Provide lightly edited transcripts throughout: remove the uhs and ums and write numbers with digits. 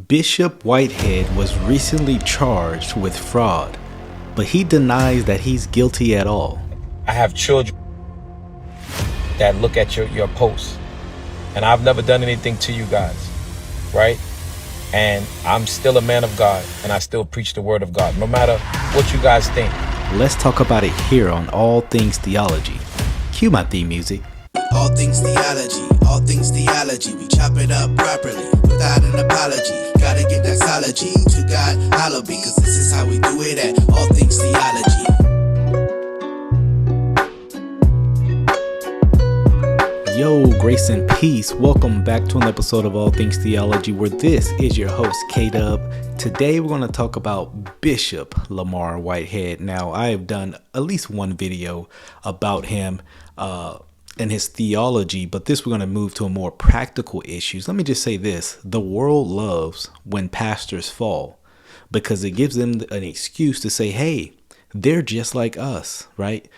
Bishop Whitehead was recently charged with fraud, but he denies that he's guilty at all. I have children that look at your posts, and I've never done anything to you guys, right? And I'm still a man of God, and I still preach the word of God, no matter what you guys think. Let's talk about it here on All Things Theology. Cue my theme music. All things theology, we chop it up properly, without an apology. Gotta get that theology to God, hollow, because this is how we do it at All Things Theology. Yo, grace and peace. Welcome back to an episode of All Things Theology, where this is your host, K-Dub. Today, we're going to talk about Bishop Lamar Whitehead. Now, I have done at least one video about him and his theology, but this we're going to move to a more practical issues. Let me just say this. The world loves when pastors fall because it gives them an excuse to say, hey, they're just like us, right?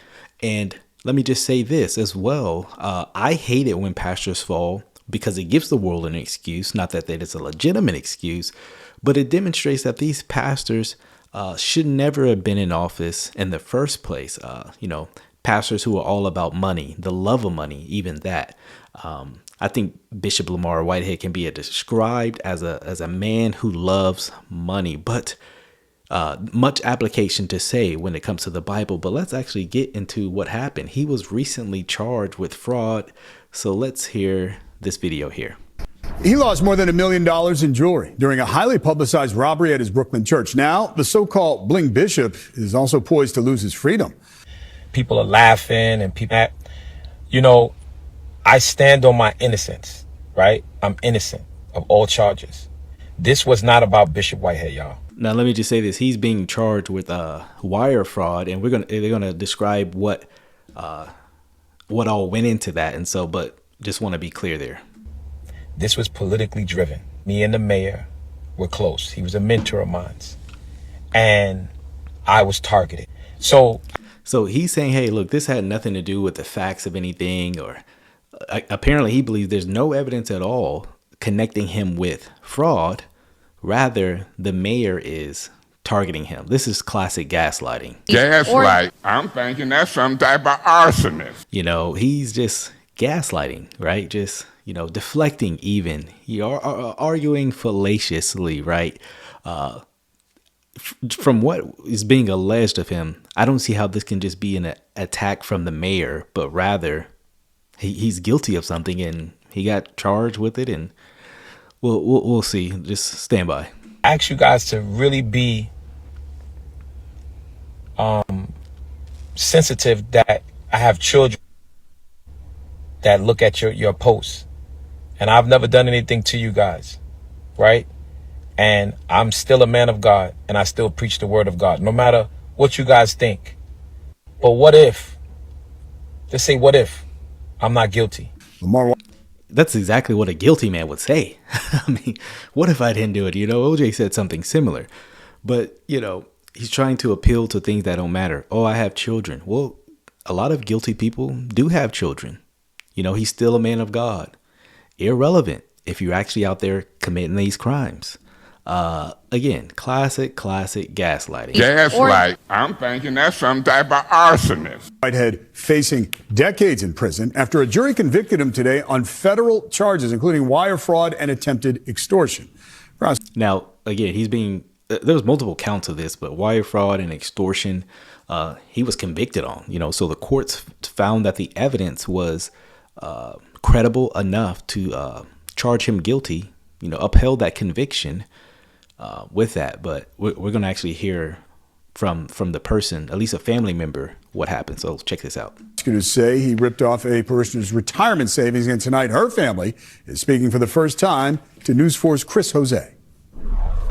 And let me just say this as well. I hate it when pastors fall because it gives the world an excuse. Not that it's a legitimate excuse, but it demonstrates that these pastors should never have been in office in the first place. Pastors who are all about money, the love of money, even that. I think Bishop Lamar Whitehead can be described as a man who loves money, but much application to say when it comes to the Bible. But let's actually get into what happened. He was recently charged with fraud. So let's hear this video here. He lost more than $1 million in jewelry during a highly publicized robbery at his Brooklyn church. Now, the so-called bling bishop is also poised to lose his freedom. People are laughing and I stand on my innocence, right? I'm innocent of all charges. This was not about Bishop Whitehead, y'all. Now, let me just say this. He's being charged with wire fraud, and they're gonna describe what all went into that. And so, but just want to be clear there. This was politically driven. Me and the mayor were close. He was a mentor of mine, and I was targeted. So he's saying, hey, look, this had nothing to do with the facts of anything, or apparently he believes there's no evidence at all connecting him with fraud. Rather, the mayor is targeting him. This is classic gaslighting. Gaslight. I'm thinking that's some type of arsonist. He's just gaslighting, right? Just, deflecting even. You're arguing fallaciously, right? From what is being alleged of him, I don't see how this can just be an attack from the mayor, but rather he's guilty of something and he got charged with it, and we'll see. Just stand by. I ask you guys to really be sensitive that I have children that look at your posts, and I've never done anything to you guys, right? And I'm still a man of God, and I still preach the word of God, no matter what you guys think. But what if, just say, what if I'm not guilty? That's exactly what a guilty man would say. I mean, what if I didn't do it? OJ said something similar, but he's trying to appeal to things that don't matter. Oh, I have children. Well, a lot of guilty people do have children. He's still a man of God. Irrelevant if you're actually out there committing these crimes. Again, classic gaslighting. Gaslight. I'm thinking that's some type of arsonist. Whitehead facing decades in prison after a jury convicted him today on federal charges, including wire fraud and attempted extortion. Now, again, there's multiple counts of this, but wire fraud and extortion, he was convicted on, so the courts found that the evidence was credible enough to charge him guilty, upheld that conviction with that. But we're going to actually hear from the person, at least a family member, what happened. So check this out. Prosecutors say he ripped off a parishioner's retirement savings, and tonight her family is speaking for the first time to News 4's Chris Jose.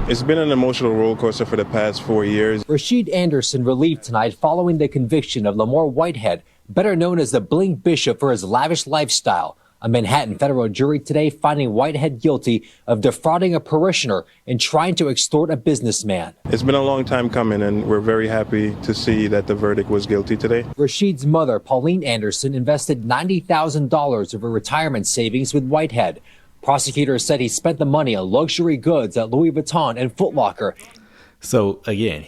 It's been an emotional roller coaster for the past 4 years. Rashid Anderson relieved tonight following the conviction of Lamar Whitehead, better known as the Bling Bishop, for his lavish lifestyle. A Manhattan federal jury today finding Whitehead guilty of defrauding a parishioner and trying to extort a businessman. It's been a long time coming, and we're very happy to see that the verdict was guilty today. Rashid's mother, Pauline Anderson, invested $90,000 of her retirement savings with Whitehead. Prosecutors said he spent the money on luxury goods at Louis Vuitton and Foot Locker. So again,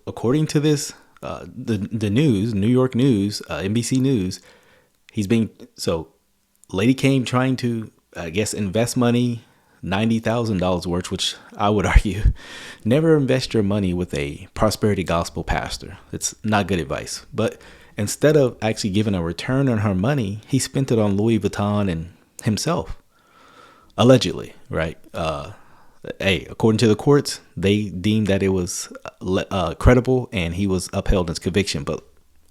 according to this, the news, New York News, NBC News, lady came trying to, I guess, invest money, $90,000 worth, which I would argue, never invest your money with a prosperity gospel pastor. It's not good advice. But instead of actually giving a return on her money, he spent it on Louis Vuitton and himself, allegedly, right? According to the courts, they deemed that it was credible and he was upheld in his conviction. But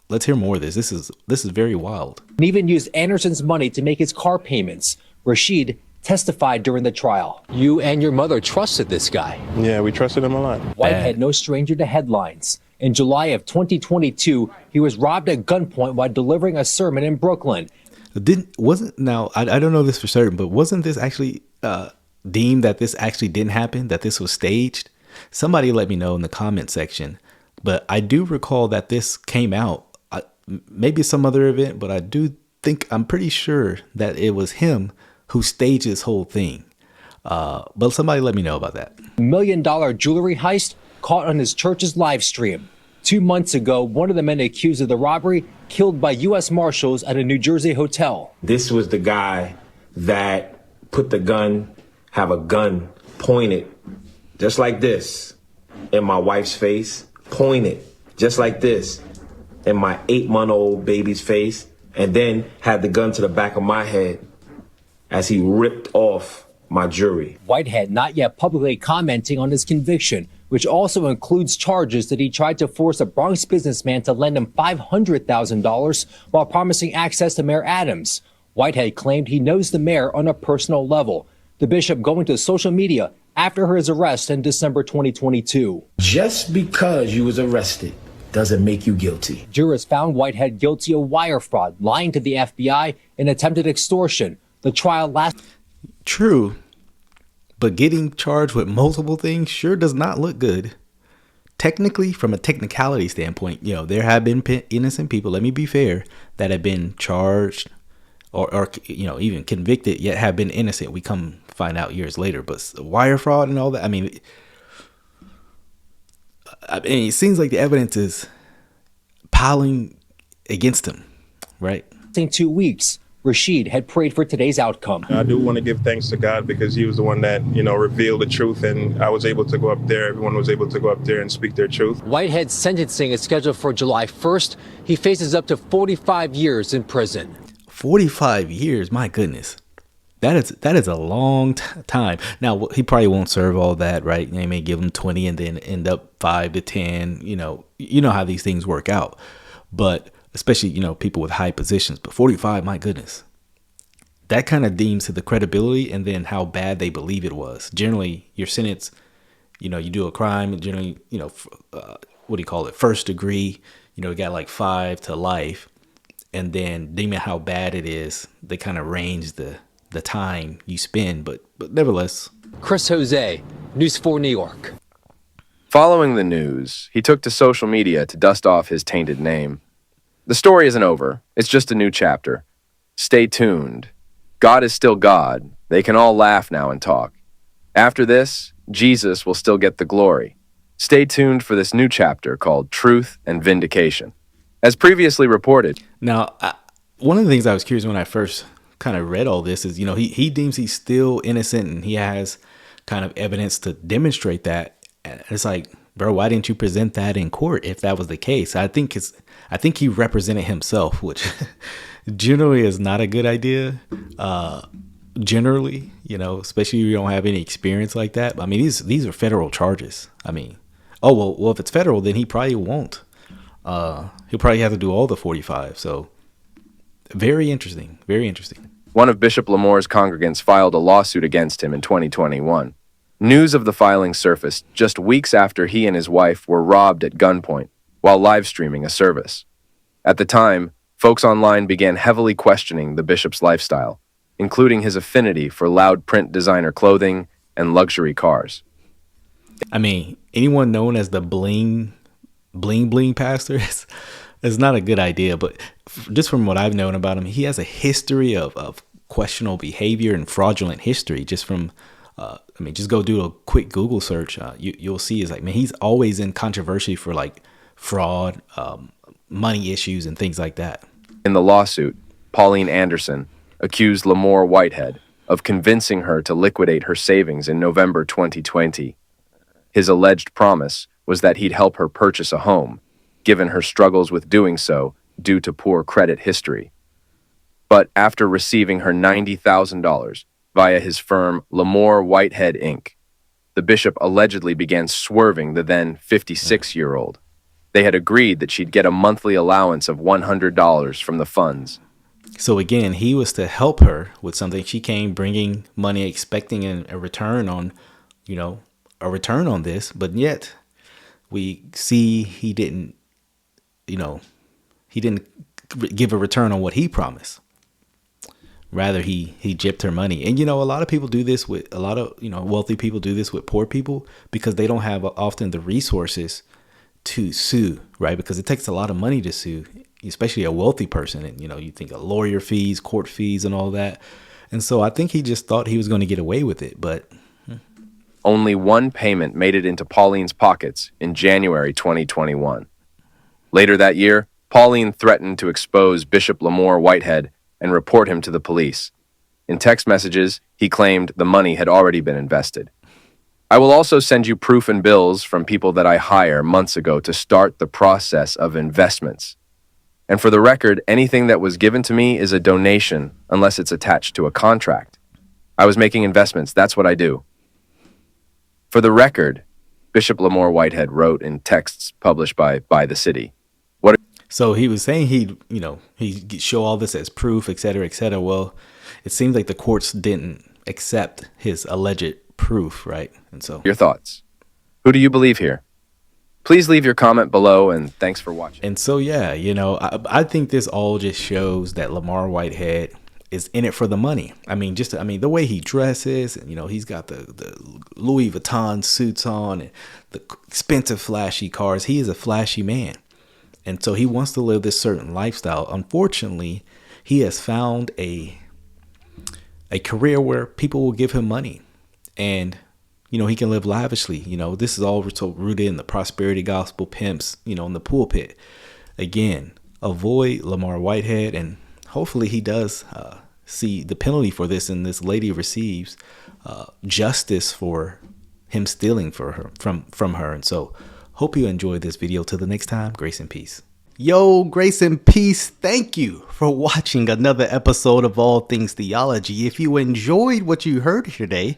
let's hear more of this. This is very wild. And even used Anderson's money to make his car payments. Rashid testified during the trial. You and your mother trusted this guy. Yeah, we trusted him a lot. Whitehead, no stranger to headlines. In July of 2022, he was robbed at gunpoint while delivering a sermon in Brooklyn. I don't know this for certain, but wasn't this actually deemed that this actually didn't happen, that this was staged? Somebody let me know in the comment section. But I do recall that this came out, maybe some other event, but I'm pretty sure that it was him who staged this whole thing. But somebody let me know about that. $1 million jewelry heist caught on his church's live stream. 2 months ago, one of the men accused of the robbery killed by U.S. Marshals at a New Jersey hotel. This was the guy that have a gun pointed just like this in my wife's face, pointed just like this in my 8-month-old baby's face, and then had the gun to the back of my head as he ripped off my jewelry. Whitehead not yet publicly commenting on his conviction, which also includes charges that he tried to force a Bronx businessman to lend him $500,000 while promising access to Mayor Adams. Whitehead claimed he knows the mayor on a personal level. The bishop going to social media after his arrest in December 2022. Just because you was arrested doesn't make you guilty. Jurors found Whitehead guilty of wire fraud, lying to the FBI, and attempted extortion. The trial lasted. True, but getting charged with multiple things sure does not look good. Technically, from a technicality standpoint, there have been innocent people, let me be fair, that have been charged or even convicted, yet have been innocent. We come find out years later. But wire fraud and all that, I mean, it seems like the evidence is piling against him, right? In 2 weeks, Rashid had prayed for today's outcome. I do want to give thanks to God because he was the one that, revealed the truth, and I was able to go up there. Everyone was able to go up there and speak their truth. Whitehead's sentencing is scheduled for July 1st. He faces up to 45 years in prison. 45 years, my goodness. That is a long time. Now, he probably won't serve all that, right? They may give him 20 and then end up 5 to 10. You know how these things work out. But especially, people with high positions. But 45, my goodness. That kind of deems to the credibility and then how bad they believe it was. Generally, your sentence, you do a crime, generally, what do you call it? First degree, you got like 5 to life. And then deeming how bad it is, they kind of range the time you spend. But nevertheless. Chris Jose, News 4 New York. Following the news, he took to social media to dust off his tainted name. The story isn't over. It's just a new chapter. Stay tuned. God is still God. They can all laugh now and talk. After this, Jesus will still get the glory. Stay tuned for this new chapter called Truth and Vindication. As previously reported. Now, one of the things I was curious when I first kind of read all this is, he deems he's still innocent and he has kind of evidence to demonstrate that. And it's like, bro, why didn't you present that in court if that was the case? I think he represented himself, which generally is not a good idea. Generally, especially if you don't have any experience like that. I mean, these are federal charges. I mean, well, if it's federal, then he probably won't. He'll probably have to do all the 45. So very interesting. Very interesting. One of Bishop Lamore's congregants filed a lawsuit against him in 2021. News of the filing surfaced just weeks after he and his wife were robbed at gunpoint while live streaming a service. At the time, folks online began heavily questioning the bishop's lifestyle, including his affinity for loud print designer clothing and luxury cars. I mean, anyone known as the bling pastor is not a good idea, but just from what I've known about him, he has a history of questionable behavior and fraudulent history just from, just go do a quick Google search. You'll see is like, man, he's always in controversy for like fraud, money issues and things like that. In the lawsuit, Pauline Anderson accused Lamar Whitehead of convincing her to liquidate her savings in November 2020. His alleged promise was that he'd help her purchase a home, given her struggles with doing so due to poor credit history. But after receiving her $90,000 via his firm Lamar Whitehead, Inc., the bishop allegedly began swerving the then 56-year-old. They had agreed that she'd get a monthly allowance of $100 from the funds. So again, he was to help her with something. She came bringing money, expecting a return on, a return on this. But yet we see he didn't give a return on what he promised. Rather, he gypped her money. And, a lot of people do this with a lot of, wealthy people do this with poor people because they don't have often the resources to sue, right? Because it takes a lot of money to sue, especially a wealthy person. And, you think of lawyer fees, court fees and all that. And so I think he just thought he was going to get away with it. But only one payment made it into Pauline's pockets in January 2021. Later that year, Pauline threatened to expose Bishop Lamar Whitehead and report him to the police. In text messages, he claimed the money had already been invested. I will also send you proof and bills from people that I hire months ago to start the process of investments. And for the record, anything that was given to me is a donation unless it's attached to a contract. I was making investments. That's what I do. For the record, Bishop Lamar Whitehead wrote in texts published by the city. So he was saying he'd show all this as proof, et cetera, et cetera. Well, it seems like the courts didn't accept his alleged proof, right? And so your thoughts. Who do you believe here? Please leave your comment below, and thanks for watching. And so, yeah, I think this all just shows that Lamar Whitehead is in it for the money. The way he dresses, and, he's got the Louis Vuitton suits on and the expensive flashy cars. He is a flashy man. And so he wants to live this certain lifestyle. Unfortunately, he has found a career where people will give him money and, he can live lavishly. This is all rooted in the prosperity gospel pimps, in the pulpit. Again, avoid Lamar Whitehead, and hopefully he does see the penalty for this, and this lady receives justice for him stealing from her. And so hope you enjoyed this video. Till the next time, grace and peace. Yo, grace and peace. Thank you for watching another episode of All Things Theology. If you enjoyed what you heard today,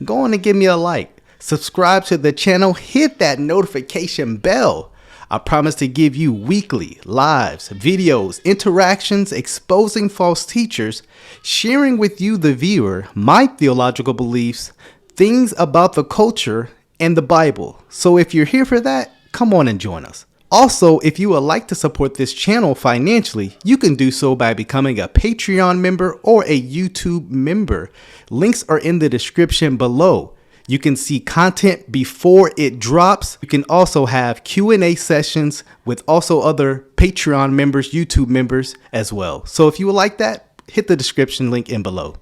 go on and give me a like. Subscribe to the channel. Hit that notification bell. I promise to give you weekly lives, videos, interactions, exposing false teachers, sharing with you, the viewer, my theological beliefs, things about the culture, and the Bible. So if you're here for that, come on and join us. Also, if you would like to support this channel financially, you can do so by becoming a Patreon member or a YouTube member. Links are in the description below. You can see content before it drops. You can also have Q&A sessions with also other Patreon members, YouTube members as well. So if you would like that, hit the description link in below.